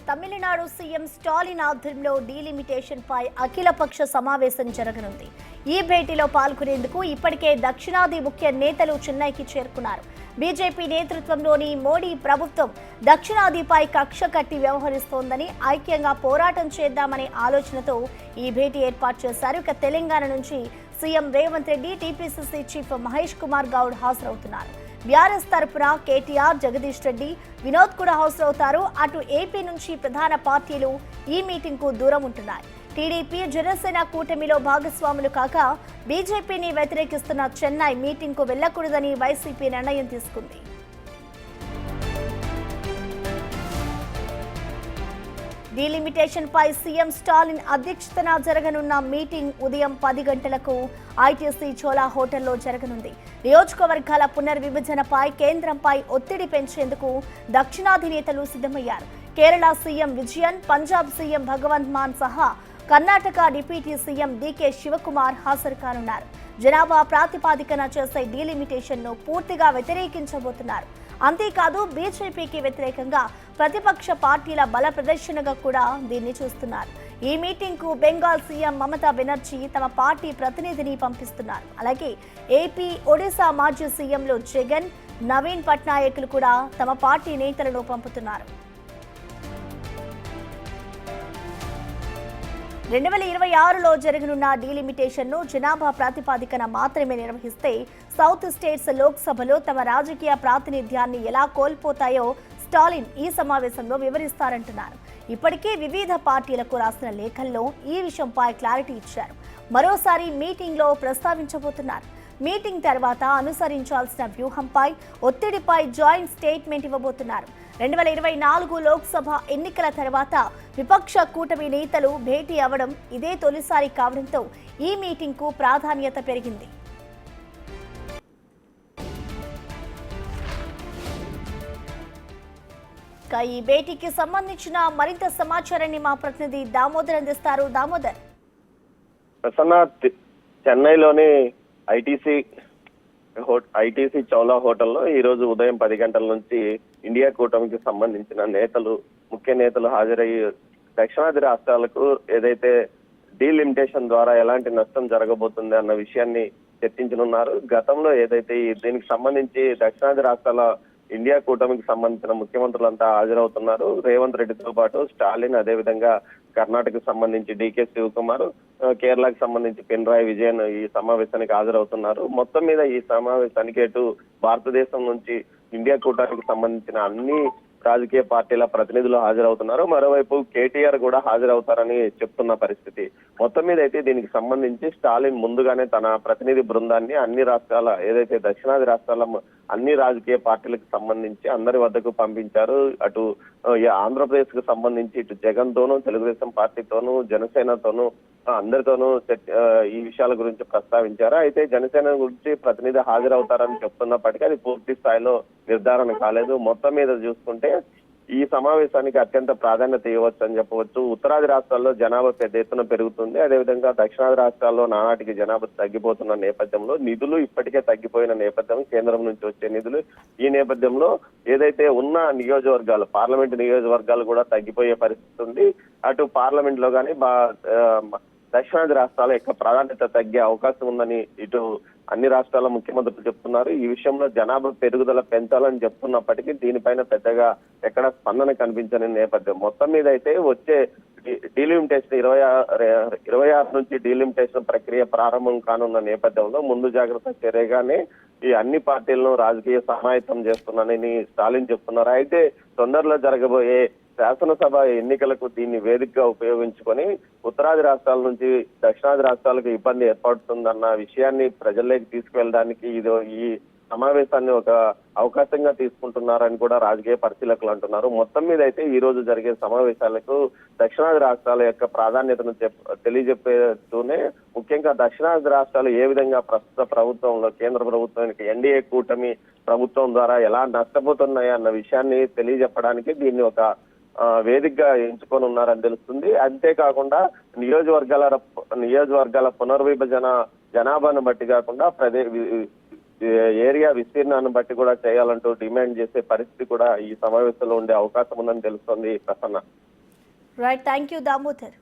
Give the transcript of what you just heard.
Tamil Nadu CM Stalin ఆధ్వర్యంలో delimitation పై అఖిలపక్ష సమావేశం జరగనుంది. ఈ భేటీలో పాల్గొనేందుకు ఇప్పటికే దక్షిణాది ముఖ్య నేతలు చెన్నైకి చేరుకున్నారు. బీజేపీ నేతృత్వంలోని మోడీ ప్రభుత్వం దక్షిణాదిపై కక్ష కట్టి వ్యవహరిస్తోందని, ఐక్యంగా పోరాటం చేద్దామనే ఆలోచనతో ఈ భేటీ ఏర్పాటు చేశారు. ఇక తెలంగాణ నుంచి CM Revanth Reddy, TPCC chief Mahesh Kumar Goud హాజరవుతున్నారు. బీఆర్ఎస్ తరపున కేటీఆర్, జగదీష్ రెడ్డి, వినోద్ కూడా హాజరవుతారు. అటు ఏపీ నుంచి ప్రధాన పార్టీలు ఈ మీటింగ్ కు దూరం ఉంటున్నాయి. టీడీపీ, జనసేన కూటమిలో భాగస్వాములు కాక బీజేపీని వ్యతిరేకిస్తున్న చెన్నై మీటింగ్ కు వెళ్లకూడదని వైసీపీ నిర్ణయం తీసుకుంది. డీలిమిటేషన్ పై సీఎం స్టాలిన్ అధ్యక్షతన జరగనున్న మీటింగ్ ఉదయం 10 గంటలకు ఐటీసీ చోలా హోటల్లో జరగనుంది. నియోజకవర్గాల పునర్విభజనపై కేంద్రంపై ఒత్తిడి పెంచేందుకు దక్షిణాది నేతలు సిద్ధమయ్యారు. కేరళ సీఎం విజయన్, పంజాబ్ సీఎం భగవంత్ మాన్ సహా Karnataka deputy CM DK Shivakumar హాజరు కానున్నారు. జనాభా ప్రాతిపాదికన చేసే డీలిమిటేషన్ ను పూర్తిగా వ్యతిరేకించబోతున్నారు. అంతేకాదు, బీజేపీకి వ్యతిరేకంగా ప్రతిపక్ష పార్టీల బల ప్రదర్శనగా కూడా దీన్ని చూస్తున్నారు. ఈ మీటింగ్ కు బెంగాల్ సీఎం మమతా బెనర్జీ తమ పార్టీ ప్రతినిధిని పంపిస్తున్నారు. అలాగే ఏపీ, ఒడిశా మాజీ సీఎంలు జగన్, నవీన్ పట్నాయకులు కూడా తమ పార్టీ నేతలను పంపుతున్నారు. 2026లో జరగనున్న డీలిమిటేషన్ ను జనాభా ప్రాతిపాదికన మాత్రమే నిర్వహిస్తే సౌత్ స్టేట్స్ లోక్సభలో తమ రాజకీయ ప్రాతినిధ్యాన్ని ఎలా కోల్పోతాయో స్టాలిన్ ఈ సమావేశంలో వివరిస్తారంటున్నారు. ఇప్పటికే వివిధ పార్టీలకు రాసిన లేఖల్లో ఈ విషయంపై క్లారిటీ ఇచ్చారు. మరోసారి మీటింగ్లో ప్రస్తావించబోతున్నారు. మీటింగ్ తర్వాత అనుసరించాల్సిన వ్యూహంపై, ఒత్తిడిపై జాయింట్ స్టేట్మెంట్ ఇవ్వబోతున్నారు. 2024 లోక్సభ ఎన్నికల తర్వాత విపక్ష కూటమి నేతలు భేటీ అవ్వడం ఇదే తొలిసారి కావడంతో ఈ మీటింగ్ కు ప్రాధాన్యత పెరిగింది. ఈ భేటీకి సంబంధించిన మరింత సమాచారాన్ని మా ప్రతినిధి దామోదర్ అందిస్తారు. దామోదర్, చెన్నైలోని ఐటీసీ చౌలా హోటల్లో ఈ రోజు ఉదయం 10 గంటల నుంచి ఇండియా కూటమికి సంబంధించిన ముఖ్య నేతలు హాజరయ్యి దక్షిణాది రాష్ట్రాలకు ఏదైతే డీలిమిటేషన్ ద్వారా ఎలాంటి నష్టం జరగబోతుంది అన్న విషయాన్ని చర్చించనున్నారు. గతంలో ఏదైతే దీనికి సంబంధించి దక్షిణాది రాష్ట్రాల ఇండియా కూటమికి సంబంధించిన ముఖ్యమంత్రులంతా హాజరవుతున్నారు. రేవంత్ రెడ్డితో పాటు స్టాలిన్, అదేవిధంగా కర్ణాటకకు సంబంధించి డీకే శివకుమార్, కేరళకు సంబంధించి పినరాయి విజయన్ ఈ సమావేశానికి హాజరవుతున్నారు. మొత్తం మీద ఈ సమావేశానికి అటు భారతదేశం నుంచి ఇండియా కూటమికి సంబంధించిన అన్ని రాజకీయ పార్టీల ప్రతినిధులు హాజరవుతున్నారు. మరోవైపు కేటీఆర్ కూడా హాజరవుతారని చెప్తున్న పరిస్థితి. మొత్తం మీద అయితే దీనికి సంబంధించి స్టాలిన్ ముందుగానే తన ప్రతినిధి బృందాన్ని అన్ని రాష్ట్రాల ఏదైతే దక్షిణాది రాష్ట్రాల అన్ని రాజకీయ పార్టీలకు సంబంధించి అందరి వద్దకు పంపించారు. అటు ఆంధ్రప్రదేశ్ కు సంబంధించి ఇటు జగన్ తోనూ, తెలుగుదేశం పార్టీతోనూ, జనసేనతోనూ అందరితోనూ ఈ విషయాల గురించి ప్రస్తావించారు. అయితే జనసేన గురించి ప్రతినిధి హాజరవుతారని చెప్తున్నప్పటికీ అది పూర్తి స్థాయిలో నిర్ధారణ కాలేదు. మొత్తం మీద చూసుకుంటే ఈ సమావేశానికి అత్యంత ప్రాధాన్యత ఇవ్వచ్చు అని చెప్పవచ్చు. ఉత్తరాది రాష్ట్రాల్లో జనాభా పెద్ద ఎత్తున పెరుగుతుంది. అదేవిధంగా దక్షిణాది రాష్ట్రాల్లో నానాటికి జనాభా తగ్గిపోతున్న నేపథ్యంలో నిధులు ఇప్పటికే తగ్గిపోయిన నేపథ్యం, కేంద్రం నుంచి వచ్చే నిధులు ఈ నేపథ్యంలో ఏదైతే ఉన్న నియోజకవర్గాలు, పార్లమెంట్ నియోజకవర్గాలు కూడా తగ్గిపోయే పరిస్థితి ఉంది. అటు పార్లమెంట్ లో కానీ దక్షిణాది రాష్ట్రాల యొక్క ప్రాధాన్యత తగ్గే అవకాశం ఉందని ఇటు అన్ని రాష్ట్రాల ముఖ్యమంత్రులు చెప్తున్నారు. ఈ విషయంలో జనాభా పెరుగుదల పెంచాలని చెప్తున్నప్పటికీ దీనిపైన పెద్దగా ఎక్కడ స్పందన కనిపించని నేపథ్యం. మొత్తం మీద అయితే వచ్చే డీలిమిటేషన్ 26 నుంచి డీలిమిటేషన్ ప్రక్రియ ప్రారంభం కానున్న నేపథ్యంలో ముందు జాగ్రత్త చర్యగానే ఈ అన్ని పార్టీలను రాజకీయ సమాయత్తం చేస్తున్నానని స్టాలిన్ చెప్తున్నారు. అయితే తొందరలో జరగబోయే శాసనసభ ఎన్నికలకు దీన్ని వేదికగా ఉపయోగించుకొని ఉత్తరాది రాష్ట్రాల నుంచి దక్షిణాది రాష్ట్రాలకు ఇబ్బంది ఏర్పడుతుందన్న విషయాన్ని ప్రజల్లోకి తీసుకువెళ్ళడానికి ఈ సమావేశాన్ని ఒక అవకాశంగా తీసుకుంటున్నారని కూడా రాజకీయ పరిశీలకులు అంటున్నారు. మొత్తం మీద అయితే ఈ రోజు జరిగే సమావేశాలకు దక్షిణాది రాష్ట్రాల యొక్క ప్రాధాన్యతను తెలియజెప్పేస్తూనే ముఖ్యంగా దక్షిణాది రాష్ట్రాలు ఏ విధంగా ప్రస్తుత ప్రభుత్వంలో కేంద్ర ప్రభుత్వానికి ఎన్డీఏ కూటమి ప్రభుత్వం ద్వారా ఎలా నష్టపోతున్నాయి అన్న విషయాన్ని తెలియజెప్పడానికి దీన్ని ఒక వేదికగా ఎంచుకొని ఉన్నారని తెలుస్తుంది. అంతేకాకుండా నియోజకవర్గాల పునర్విభజన జనాభాను బట్టి కాకుండా ఏరియా విస్తీర్ణాన్ని బట్టి కూడా చేయాలంటూ డిమాండ్ చేసే పరిస్థితి కూడా ఈ సమావేశంలో ఉండే అవకాశం ఉందని తెలుస్తోంది Prasanna. Right, thank you Damodar.